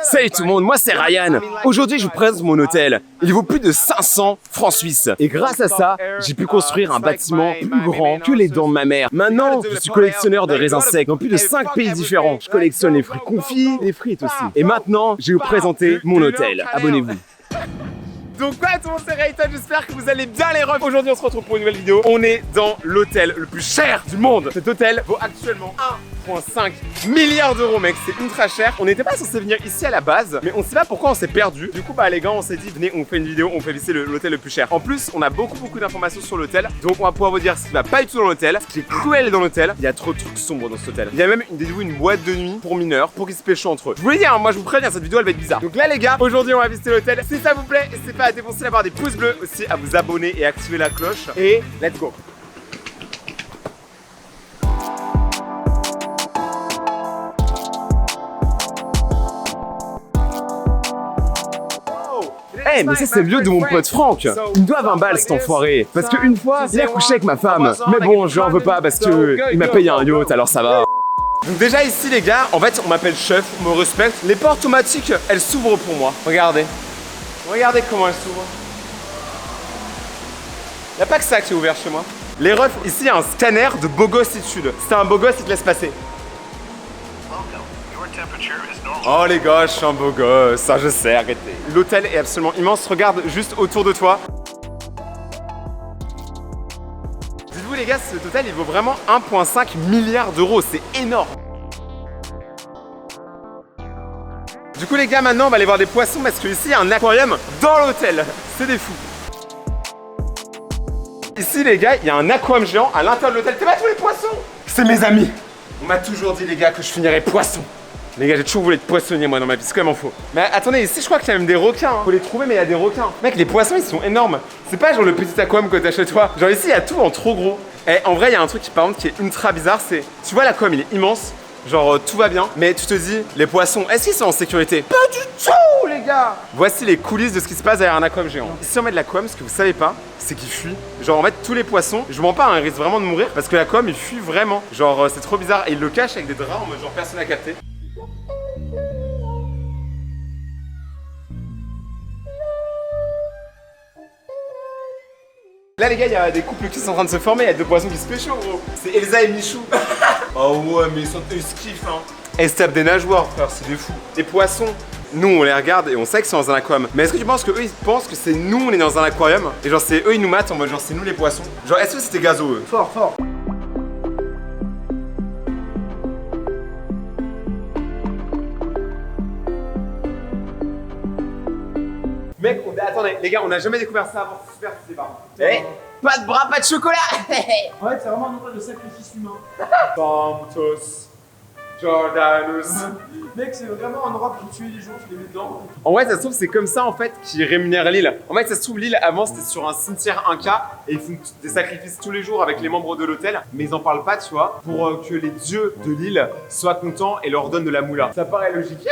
Salut tout le monde, moi c'est Ryan. Aujourd'hui je vous présente mon hôtel. Il vaut plus de 500 francs suisses. Et grâce à ça, j'ai pu construire un bâtiment plus grand que les dents de ma mère. Maintenant, je suis collectionneur de raisins secs dans plus de 5 pays différents. Je collectionne les fruits confits, les frites aussi. Et maintenant, je vais vous présenter mon hôtel. Abonnez-vous. Donc ouais tout le monde, c'est Rayton, j'espère que vous allez bien les refs. Aujourd'hui on se retrouve pour une nouvelle vidéo. On est dans l'hôtel le plus cher du monde. Cet hôtel vaut actuellement 1,5 milliard d'euros mec, c'est ultra cher. On n'était pas censé venir ici à la base, mais on sait pas pourquoi on s'est perdu. Du coup bah les gars on s'est dit venez on fait une vidéo, on fait visiter l'hôtel le plus cher. En plus on a beaucoup d'informations sur l'hôtel, donc on va pouvoir vous dire ce qui va pas du tout dans l'hôtel, ce qui est cruel dans l'hôtel. Il y a trop de trucs sombres dans cet hôtel. Il y a même une boîte de nuit pour mineurs, pour qu'ils se péchent entre eux. Je vous le dis hein, moi je vous préviens, cette vidéo elle va être bizarre. Donc là les gars, aujourd'hui on va visiter l'hôtel. Si ça vous plaît, n'hésitez pas à défoncer la barre des pouces bleus, aussi à vous abonner et activer la cloche. Et let's go. Eh mais ça c'est le lieu de mon pote Franck. Il me doit 20 balles cet enfoiré. Parce qu'une fois, il a couché avec ma femme. Mais bon, je lui en veux pas parce que il m'a payé un yacht, alors ça va. Donc déjà ici les gars, en fait on m'appelle chef, on me respecte. Les portes automatiques, elles s'ouvrent pour moi. Regardez. Regardez comment elles s'ouvrent. Y'a pas que ça qui est ouvert chez moi. Les refs, ici il y a un scanner de beau gossitude. Si t'es un beau gosse, il te laisse passer. Oh les gars, je suis un beau gosse, ça je sais, arrêtez. L'hôtel est absolument immense, regarde juste autour de toi. Dites-vous les gars, cet hôtel il vaut vraiment 1,5 milliard d'euros, c'est énorme. Du coup les gars, maintenant on va aller voir des poissons parce que ici il y a un aquarium dans l'hôtel. C'est des fous. Ici les gars, il y a un aquarium géant à l'intérieur de l'hôtel. T'es pas tous les poissons? C'est mes amis. On m'a toujours dit les gars que je finirais poisson. Les gars, j'ai toujours voulu être poissonnier moi dans ma vie, c'est quand même faux. Mais attendez, ici je crois qu'il y a même des requins. Faut les trouver, mais il y a des requins. Mec, les poissons ils sont énormes. C'est pas genre le petit aquarium que t'as chez toi. Genre ici il y a tout en trop gros. Et en vrai, il y a un truc qui par contre qui est ultra bizarre, c'est. Tu vois l'aquarium il est immense. Genre tout va bien, mais tu te dis, les poissons, est-ce qu'ils sont en sécurité? Pas du tout les gars. Voici les coulisses de ce qui se passe derrière un aquarium géant. Ici on met de l'aquarium, ce que vous savez pas, c'est qu'il fuit. Genre en fait tous les poissons, je mens pas, hein, ils risquent vraiment de mourir parce que l'aquarium il fuit vraiment. Genre c'est trop bizarre et il le cache avec des draps en mode genre personne n'a capté. Là les gars, il y a des couples qui sont en train de se former, il y a deux poissons qui se pêchent en gros. C'est Elsa et Michou. Oh ouais, mais ils se kiffent hein. Elles se tapent des nageoires frère, c'est des fous. Les poissons, nous on les regarde et on sait que c'est dans un aquarium. Mais est-ce que tu penses que eux ils pensent que c'est nous on est dans un aquarium? Et genre c'est eux ils nous matent en mode genre c'est nous les poissons? Genre est-ce que c'était gazo eux? Fort, fort. Mec, attendez, les gars, on n'a jamais découvert ça avant, c'est super stylé par contre. Eh, pas de bras, pas de chocolat. En fait, c'est vraiment un endroit de sacrifice humain. Santos, Jordanus. Mec, c'est vraiment un endroit pour tuer les gens, tu les mets dedans. En vrai, ça se trouve, c'est comme ça en fait qu'ils rémunèrent l'île. En fait, ça se trouve, l'île avant c'était sur un cimetière inca et ils font des sacrifices tous les jours avec les membres de l'hôtel, mais ils en parlent pas, tu vois, pour que les dieux de l'île soient contents et leur donnent de la moula. Ça paraît logique.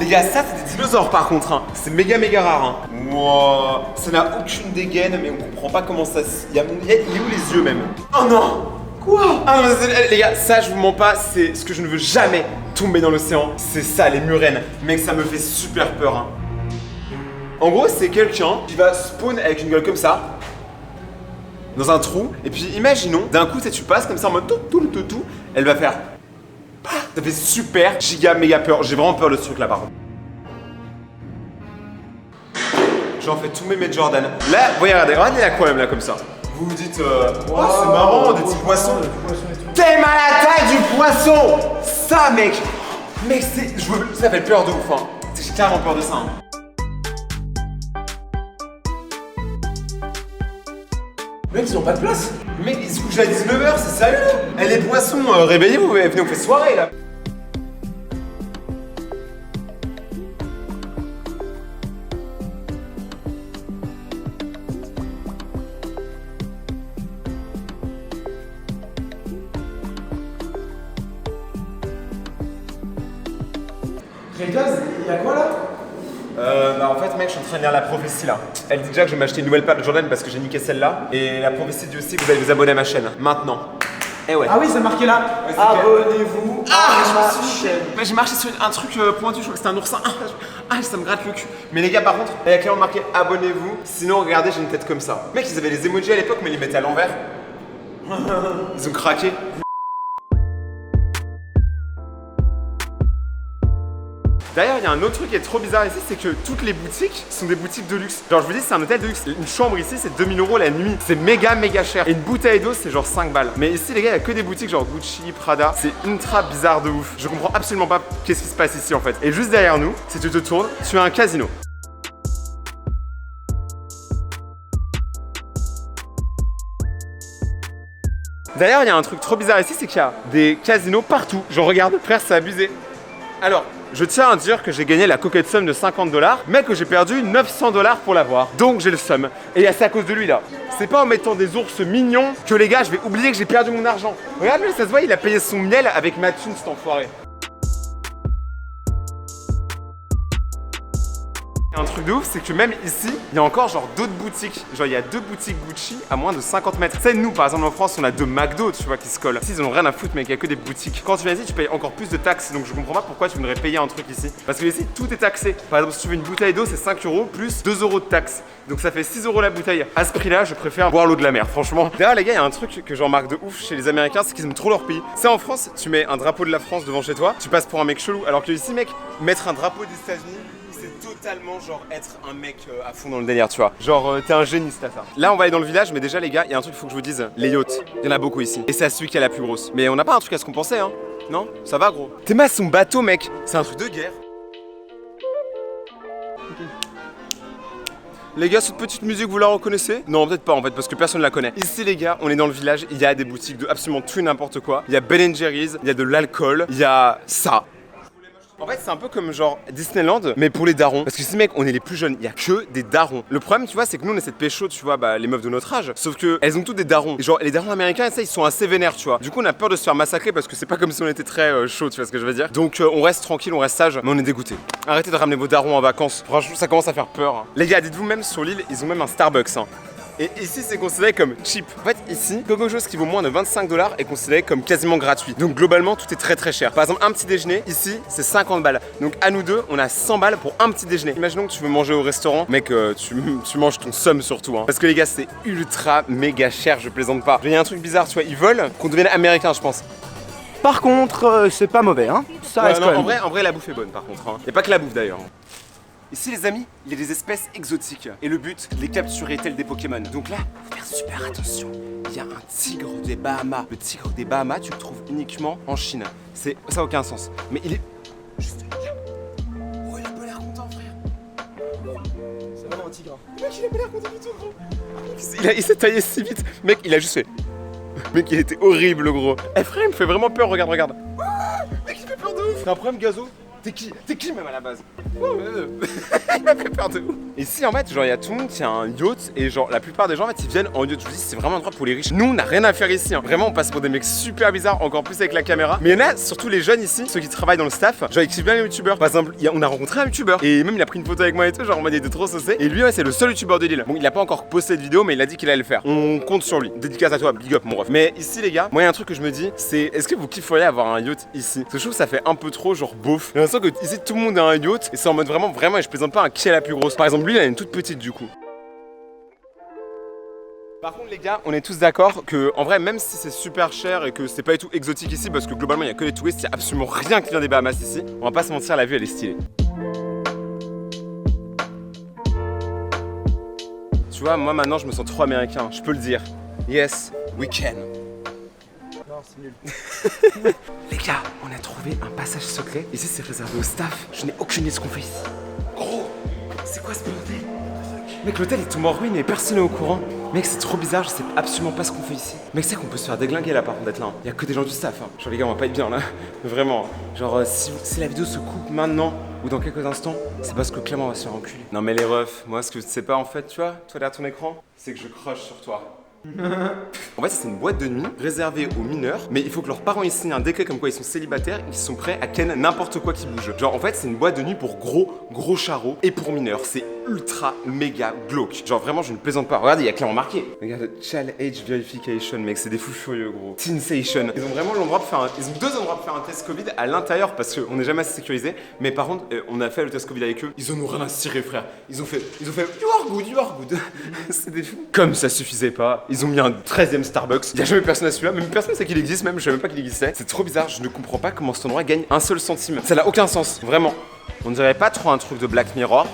Les gars, ça c'est des dinosaures par contre, hein. C'est méga rare. Hein. Wow. Ça n'a aucune dégaine, mais on comprend pas comment ça. Il est où les yeux même? Oh non! Quoi? Ah non, les gars, ça je vous mens pas, c'est ce que je ne veux jamais tomber dans l'océan. C'est ça, les murènes. Mec, ça me fait super peur. Hein. En gros, c'est quelqu'un qui va spawn avec une gueule comme ça, dans un trou, et puis imaginons, d'un coup, tu passes comme ça en mode tout, elle va faire. Ça fait super giga méga peur. J'ai vraiment peur de ce truc là par contre. J'en fais tous mes Med Jordan. Là, voyez, regardez l'aquarium là comme ça. Vous vous dites, oh c'est marrant, des petits poissons. T'aimes à la taille du poisson. Ça mec. Mec, ça fait peur de ouf hein. J'ai carrément peur de ça hein. Mec, ils ont pas de place. Mec, ils se couchent à 19h, c'est sérieux. Eh les poissons, réveillez-vous, venez on fait soirée là. Kratos, il y a quoi là? mec, je suis en train de lire la prophétie là. Elle dit déjà que je vais m'acheter une nouvelle paire de Jordan parce que j'ai niqué celle-là. Et la prophétie dit aussi que vous allez vous abonner à ma chaîne. Maintenant. Eh ouais. Ah oui, c'est marqué là. Ouais, Abonnez-vous à ma chaîne. Mais j'ai marché sur un truc pointu, je crois que c'était un oursin. Ah, ça me gratte le cul. Mais les gars, par contre, il y a clairement marqué abonnez-vous. Sinon, regardez, j'ai une tête comme ça. Mec, ils avaient les emojis à l'époque, mais ils les mettaient à l'envers. Ils ont craqué. D'ailleurs, il y a un autre truc qui est trop bizarre ici, c'est que toutes les boutiques sont des boutiques de luxe. Genre, je vous dis, c'est un hôtel de luxe. Une chambre ici, c'est 2000 € la nuit. C'est méga cher. Et une bouteille d'eau, c'est genre 5 balles. Mais ici, les gars, il y a que des boutiques genre Gucci, Prada. C'est ultra bizarre de ouf. Je comprends absolument pas qu'est-ce qui se passe ici en fait. Et juste derrière nous, si tu te tournes, tu as un casino. D'ailleurs, il y a un truc trop bizarre ici, c'est qu'il y a des casinos partout. Genre, regarde, frère, c'est abusé. Alors, je tiens à dire que j'ai gagné la coquette somme de 50 $, mais que j'ai perdu 900 $ pour l'avoir. Donc j'ai le somme. Et c'est à cause de lui là. C'est pas en mettant des ours mignons que les gars, je vais oublier que j'ai perdu mon argent. Regarde lui, ça se voit, il a payé son miel avec ma thune, cet enfoiré. Un truc de ouf, c'est que même ici, il y a encore genre d'autres boutiques. Genre il y a 2 boutiques Gucci à moins de 50 mètres. Tu sais, nous par exemple en France, on a 2 McDo, tu vois, qui se collent. Ici, ils en ont rien à foutre, mec, il y a que des boutiques. Quand tu viens ici, tu payes encore plus de taxes. Donc je comprends pas pourquoi tu voudrais payer un truc ici. Parce que ici, tout est taxé. Par exemple, si tu veux une bouteille d'eau, c'est 5 € plus 2 € de taxes. Donc ça fait 6 € la bouteille. À ce prix-là, je préfère boire l'eau de la mer, franchement. D'ailleurs, les gars, il y a un truc que j'en remarque de ouf chez les Américains, c'est qu'ils aiment trop leur pays. C'est en France, tu mets un drapeau de la France devant chez toi, tu passes pour un mec chelou. Alors que ici, mec, mettre un drapeau des États-Unis, c'est totalement genre être un mec à fond dans le délire, tu vois. Genre t'es un génie si t'as ça. Là on va aller dans le village, mais déjà les gars, il y a un truc qu'il faut que je vous dise. Les yachts, il y en a beaucoup ici. Et c'est à celui qui a la plus grosse. Mais on n'a pas un truc à se compenser, hein. Non? Ça va gros. T'es son bateau, mec. C'est un truc de guerre. Les gars, cette petite musique, vous la reconnaissez? Non, peut-être pas en fait, parce que personne ne la connaît. Ici, les gars, on est dans le village, il y a des boutiques de absolument tout et n'importe quoi. Il y a Ben & Jerry's, il y a de l'alcool, il y a ça. En fait, c'est un peu comme genre Disneyland, mais pour les darons. Parce que si mec, on est les plus jeunes, il y a que des darons. Le problème, tu vois, c'est que nous, on essaie de pécho, tu vois, bah, les meufs de notre âge. Sauf que elles ont toutes des darons. Et genre, les darons américains, ça, ils sont assez vénères, tu vois. Du coup, on a peur de se faire massacrer parce que c'est pas comme si on était très chaud, tu vois ce que je veux dire. Donc, on reste tranquille, on reste sage, mais on est dégoûté. Arrêtez de ramener vos darons en vacances. Franchement, ça commence à faire peur. Hein. Les gars, dites-vous même sur l'île, ils ont même un Starbucks. Hein. Et ici, c'est considéré comme cheap. En fait, ici, quelque chose qui vaut moins de 25 $ est considéré comme quasiment gratuit. Donc, globalement, tout est très cher. Par exemple, un petit déjeuner, ici, c'est 50 balles. Donc, à nous deux, on a 100 balles pour un petit déjeuner. Imaginons que tu veux manger au restaurant. Mec, tu manges ton somme surtout. Hein. Parce que les gars, c'est ultra méga cher, je plaisante pas. Il y a un truc bizarre, tu vois, ils veulent qu'on devienne américain, je pense. Par contre, c'est pas mauvais, hein. Ça reste quand même. En vrai, la bouffe est bonne, par contre. Hein. Et pas que la bouffe d'ailleurs. Ici les amis, il y a des espèces exotiques et le but, les capturer tels des Pokémon. Donc là, faut faire super attention. Il y a un tigre des Bahamas. Le tigre des Bahamas, tu le trouves uniquement en Chine. Ça n'a aucun sens. Mais il est juste là. Oh, il a pas l'air content, frère. C'est vraiment un tigre. Mec, il a pas l'air content du tout, gros. Il s'est taillé si vite. Mec, il a juste fait. Mec, il était horrible, gros. Eh frère, il me fait vraiment peur, regarde. Mec, il fait peur de ouf. T'as un problème, Gazo? T'es qui même à la base? Il m'a fait peur de ouf. Ici en fait, genre il y a tout le monde qui a un yacht et genre la plupart des gens en fait ils viennent en yacht. Je vous dis, c'est vraiment un endroit pour les riches. Nous on n'a rien à faire ici. Hein. Vraiment, on passe pour des mecs super bizarres, encore plus avec la caméra. Mais il y en a surtout les jeunes ici, ceux qui travaillent dans le staff. Genre ils kiffent bien les youtubeurs. Par exemple, on a rencontré un youtubeur et même il a pris une photo avec moi et tout. Genre en mode il était trop saucé. Et lui, ouais, c'est le seul youtubeur de l'île. Bon, il a pas encore posté de vidéo, mais il a dit qu'il allait le faire. On compte sur lui. Dédicace à toi, big up mon ref. Mais ici les gars, moi il y a un truc que je me dis, c'est est-ce que vous kifferiez avoir un yacht ici? Parce que je trouve que ça fait un peu trop genre beauf. J'ai l'impression que ici tout le monde a un yacht et c'est en mode vraiment, et je plaisante pas, un qui est la plus grosse. Par exemple, lui il a une toute petite du coup. Par contre les gars, on est tous d'accord que en vrai, même si c'est super cher et que c'est pas du tout exotique ici, parce que globalement il y a que les touristes, il y a absolument rien qui vient des Bahamas ici, on va pas se mentir, la vue elle est stylée. Tu vois, moi maintenant je me sens trop américain, je peux le dire. Yes, we can. Non, c'est nul. Les gars, on a trouvé un passage secret. Ici c'est réservé au staff. Je n'ai aucune idée de ce qu'on fait ici. Gros, c'est quoi ce bordel? Mec, l'hôtel est tout en ruine et personne n'est au courant. Mec, c'est trop bizarre, je sais absolument pas ce qu'on fait ici. Mec, c'est qu'on peut se faire déglinguer là par contre d'être là. Il y a que des gens du staff. Hein. Genre les gars, on va pas être bien là. Vraiment. Genre si la vidéo se coupe maintenant ou dans quelques instants, c'est parce que Clément va se faire enculer. Non mais les refs, moi ce que tu sais pas en fait, tu vois, toi derrière ton écran, c'est que je crush sur toi. En fait, c'est une boîte de nuit réservée aux mineurs, mais il faut que leurs parents ils signent un décret comme quoi ils sont célibataires, ils sont prêts à ken n'importe quoi qui bouge. Genre, en fait, c'est une boîte de nuit pour gros charros et pour mineurs. C'est ultra méga glauque. Genre vraiment, je ne plaisante pas. Regardez, il y a clairement marqué. Regarde, Child Age Verification, mec, c'est des fous furieux, gros. Teensation. Ils ont vraiment l'endroit pour faire ils ont 2 endroits pour faire un test Covid à l'intérieur parce qu'on n'est jamais assez sécurisé. Mais par contre, on a fait le test Covid avec eux. Ils ont nous rien à cirer, frère. Ils ont fait, you are good. C'est des fous. Comme ça suffisait pas, ils ont mis un 13e Starbucks. Il y a jamais personne à celui-là, même personne sait qu'il existe, même je savais même pas qu'il existait. C'est trop bizarre, je ne comprends pas comment cet endroit gagne un seul centime. Ça n'a aucun sens, vraiment. On dirait pas trop un truc de Black Mirror.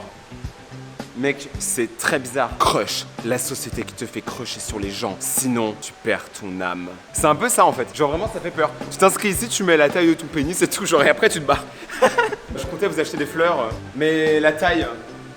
Mec, c'est très bizarre. Crush, la société qui te fait crusher sur les gens, sinon tu perds ton âme. C'est un peu ça en fait, genre vraiment ça fait peur. Tu t'inscris ici, tu mets la taille de ton pénis et tout, genre et après tu te barres. Je comptais vous acheter des fleurs, mais la taille,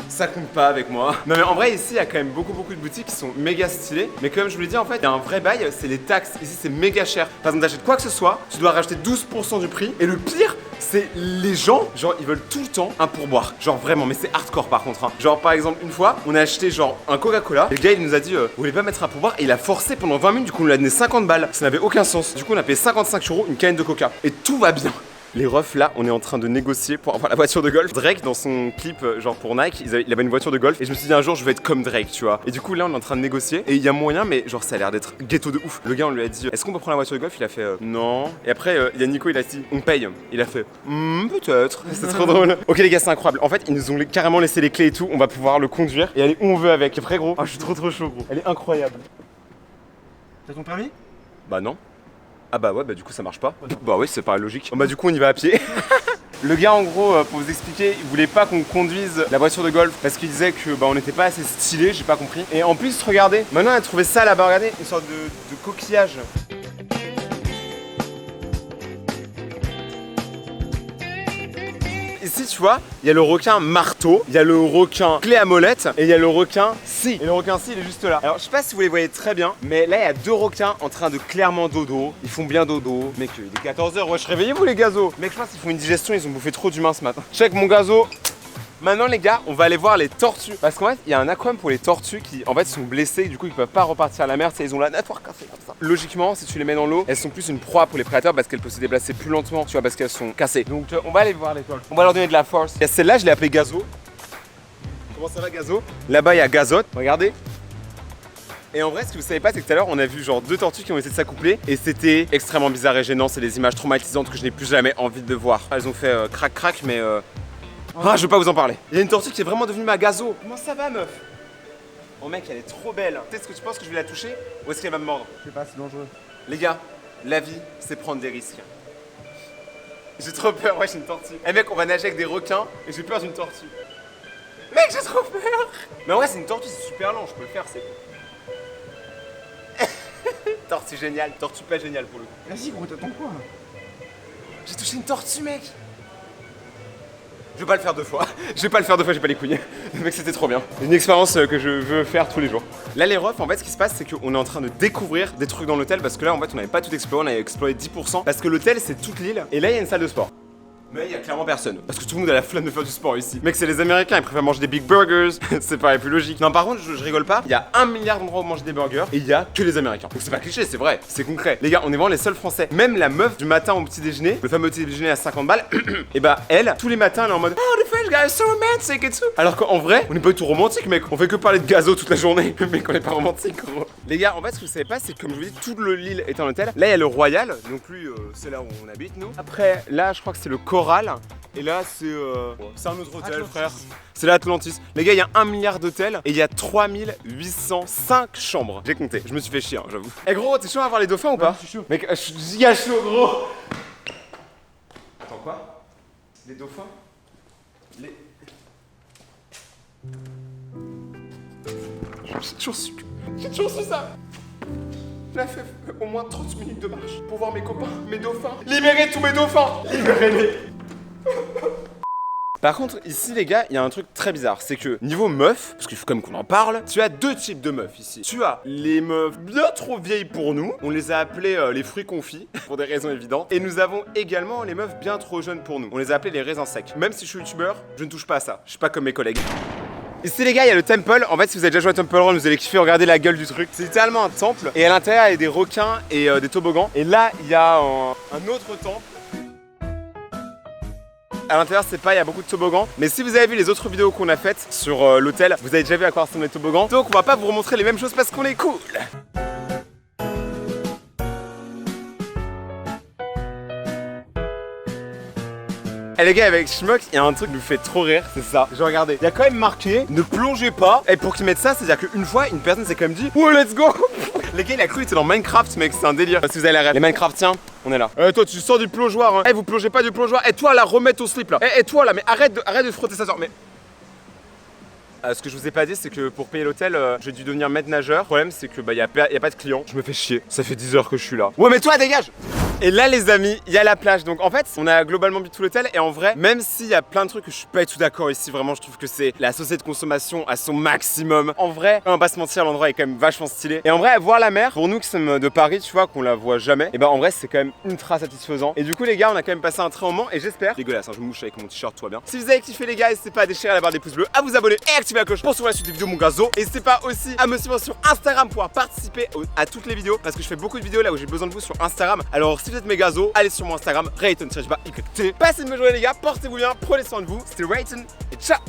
ça compte pas avec moi. Non mais en vrai ici il y a quand même beaucoup de boutiques qui sont méga stylées. Mais comme je vous l'ai dit en fait, il y a un vrai bail, c'est les taxes. Ici c'est méga cher. Par exemple t'achètes quoi que ce soit, tu dois rajouter 12% du prix. Et le pire, c'est les gens, genre ils veulent tout le temps un pourboire. Genre vraiment, mais c'est hardcore par contre. Hein. Genre par exemple une fois, on a acheté genre un Coca-Cola. Et le gars il nous a dit, vous voulez pas mettre un pourboire? Et il a forcé pendant 20 minutes, du coup on lui a donné 50 balles. Ça n'avait aucun sens. Du coup on a payé 55 € une canne de Coca. Et tout va bien. Les refs là, on est en train de négocier pour avoir la voiture de golf. Drake dans son clip genre pour Nike, il avait une voiture de golf et je me suis dit un jour je vais être comme Drake, tu vois. Et du coup là on est en train de négocier et il y a moyen mais genre ça a l'air d'être ghetto de ouf. Le gars on lui a dit est-ce qu'on peut prendre la voiture de golf? Il a fait non. Et après il y a Nico, il a dit on paye. Il a fait peut-être. C'est trop drôle. Ok les gars, c'est incroyable. En fait ils nous ont carrément laissé les clés et tout. On va pouvoir le conduire et aller où on veut avec. C'est vrai gros. Ah je suis trop chaud gros. Elle est incroyable. T'as ton permis? Bah non. Ah bah ouais, bah du coup ça marche pas. Bah ouais, c'est pas logique. Bah du coup on y va à pied. Le gars en gros, pour vous expliquer, il voulait pas qu'on conduise la voiture de golf parce qu'il disait que bah on n'était pas assez stylé, j'ai pas compris. Et en plus, regardez, maintenant elle a trouvé ça là-bas, regardez, une sorte de coquillage. Ici, tu vois, il y a le requin marteau, il y a le requin clé à molette et il y a le requin scie. Et le requin scie, il est juste là. Alors, je sais pas si vous les voyez très bien, mais là, il y a 2 requins en train de clairement dodo. Ils font bien dodo. Mec, il est 14h, wesh, réveillez-vous les gazos. Mec, je pense qu'ils font une digestion, ils ont bouffé trop d'humains ce matin. Check mon gazo. Maintenant les gars, on va aller voir les tortues. Parce qu'en fait, il y a un aquarium pour les tortues qui en fait sont blessées et du coup ils peuvent pas repartir à la mer, ils ont la natoire cassée comme ça. Logiquement, si tu les mets dans l'eau, elles sont plus une proie pour les prédateurs parce qu'elles peuvent se déplacer plus lentement, tu vois, parce qu'elles sont cassées. Donc on va aller voir les tortues. On va leur donner de la force. Et celle-là, je l'ai appelée Gazo. Comment ça va Gazo? Là-bas, il y a Gazote, regardez. Et en vrai, ce que vous savez pas, c'est que tout à l'heure, on a vu genre 2 tortues qui ont essayé de s'accoupler et c'était extrêmement bizarre et gênant. C'est des images traumatisantes que je n'ai plus jamais envie de voir. Elles ont fait crac mais ah, je veux pas vous en parler. Il y a une tortue qui est vraiment devenue ma Gazo. Comment ça va, meuf? Oh mec, elle est trop belle. Est-ce que tu penses que je vais la toucher ou est-ce qu'elle va me mordre? Je sais pas, c'est dangereux. Les gars, la vie, c'est prendre des risques. J'ai trop peur, ouais, j'ai une tortue. Eh mec, on va nager avec des requins et j'ai peur d'une tortue. Mec, j'ai trop peur. Mais en vrai, c'est une tortue, c'est super lent, je peux le faire, c'est... Tortue géniale, tortue pas géniale pour le coup. Vas-y gros, t'attends quoi? J'ai touché une tortue, mec. Je vais pas le faire 2 fois. J'ai pas les couilles. Mec, c'était trop bien. Une expérience que je veux faire tous les jours. Là, les refs, en fait, ce qui se passe, c'est qu'on est en train de découvrir des trucs dans l'hôtel parce que là, en fait, on n'avait pas tout exploré, on avait exploré 10% parce que l'hôtel, c'est toute l'île. Et là, il y a une salle de sport. Mais il y a clairement personne. Parce que tout le monde a la flemme de faire du sport ici. Mec, c'est les Américains, ils préfèrent manger des big burgers. C'est pareil, plus logique. Non, par contre, je rigole pas. Il y a 1 milliard d'endroits où manger des burgers et il y a que les Américains. Donc c'est pas cliché, c'est vrai, c'est concret. Les gars, on est vraiment les seuls Français. Même la meuf du matin au petit déjeuner, le fameux petit déjeuner à 50 balles, et bah elle, tous les matins, elle est en mode oh, the French guy is so romantic et tout. Alors qu'en vrai, on n'est pas du tout romantique, mec. On fait que parler de Gazo toute la journée. Mec, on est pas romantique, gros. Les gars, en fait, ce que vous savez pas, c'est que comme je vous dis, toute l'île est en hôtel. Là, il y a le Royal, donc lui, c'est là où on habite, nous. Après, là, je crois que c'est le Coral. Et là, c'est un autre hôtel, Atlantis. Frère. C'est l'Atlantis. Les gars, il y a 1 milliard d'hôtels et il y a 3805 chambres. J'ai compté. Je me suis fait chier, hein, j'avoue. Eh gros, t'es chaud à voir les dauphins ou pas? Je suis chaud. Mec, je suis giga chaud, gros. Attends, quoi? Les dauphins? Les... J'ai toujours su ça. J'ai fait au moins 30 minutes de marche pour voir mes copains, mes dauphins. Libérez tous mes dauphins. Libérez-les. Par contre, ici les gars, il y a un truc très bizarre, c'est que niveau meuf, parce qu'il faut quand même qu'on en parle, tu as 2 types de meufs ici. Tu as les meufs bien trop vieilles pour nous, on les a appelées les fruits confits, pour des raisons évidentes. Et nous avons également les meufs bien trop jeunes pour nous, on les a appelées les raisins secs. Même si je suis youtubeur, je ne touche pas à ça, je suis pas comme mes collègues. Ici les gars, il y a le temple. En fait, si vous avez déjà joué à Temple Run, vous allez kiffer, regardez la gueule du truc. C'est littéralement un temple et à l'intérieur il y a des requins et des toboggans. Et là, il y a un autre temple. À l'intérieur, c'est pas, il y a beaucoup de toboggans. Mais si vous avez vu les autres vidéos qu'on a faites sur l'hôtel, vous avez déjà vu à quoi ressemblent les toboggans. Donc on va pas vous remontrer les mêmes choses parce qu'on est cool. Et les gars, avec Schmuck, il y a un truc qui nous fait trop rire, c'est ça. J'ai regardé, il y a quand même marqué ne plongez pas. Et pour qu'ils mettent ça, c'est-à-dire qu'une fois, une personne s'est quand même dit oh let's go. Les gars, il a cru qu'il était dans Minecraft, mec, c'est un délire. Si vous avez la rêve, les Minecraftiens, on est là. Toi, tu sors du plongeoir, hein. Vous plongez pas du plongeoir. Et toi, là, remets ton slip là. Et toi, là, mais arrête de frotter ça sort. Mais. Ce que je vous ai pas dit, c'est que pour payer l'hôtel, j'ai dû devenir maître nageur. Le problème, c'est que y a pas de clients. Je me fais chier. Ça fait 10 heures que je suis là. Ouais, mais toi, dégage. Et là, les amis, il y a la plage. Donc en fait, on a globalement vu tout l'hôtel. Et en vrai, même s'il y a plein de trucs que je suis pas du tout d'accord ici, vraiment, je trouve que c'est la société de consommation à son maximum. En vrai, on va pas se mentir, l'endroit est quand même vachement stylé. Et en vrai, voir la mer, pour nous qui sommes de Paris, tu vois, qu'on la voit jamais, et en vrai, c'est quand même ultra satisfaisant. Et du coup, les gars, on a quand même passé un très bon moment. Et j'espère, dégueulasse, hein, je me mouche avec mon t-shirt, tout va bien. Si vous avez kiffé, les gars, n'hésitez pas à déchirer la barre des pouces bleus, à vous abonner et activer la cloche pour suivre la suite des vidéos, mon gazo. Et n'hésitez pas aussi à me suivre sur Instagram pour participer à toutes les vidéos, parce que je fais beaucoup de vidéos là où j'ai besoin de vous sur Instagram. Alors, si vous êtes mes gazos, allez sur mon Instagram, Rayton-IKT. Passez une bonne journée les gars, portez-vous bien, prenez soin de vous, c'était Rayton et ciao.